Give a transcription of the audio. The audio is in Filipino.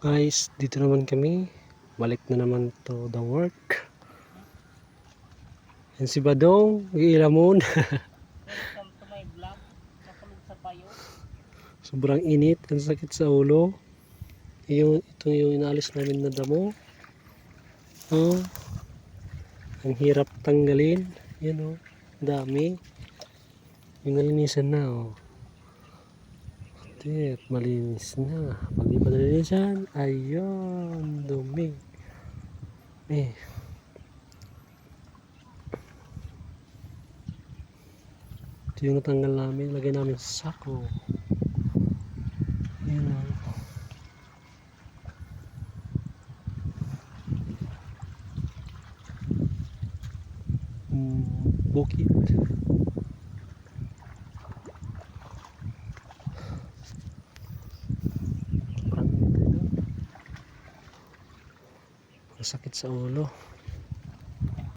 Guys, dito naman kami. Balik na naman to the work. Yan si Badong, iilamon. Welcome to my vlog. Nakulog sa payo. Sobrang init, ang sakit sa ulo. Ito yung inalis namin na damo. Oh, ang hirap tanggalin. Yan oh, dami. Yung nalinisan na oh. At malinis na. Pag di pa nalinisan, ayun, dumi. Ito yung natanggal namin, lagay namin sa sako. Yan o. Bukid. Ang sakit sa ulo.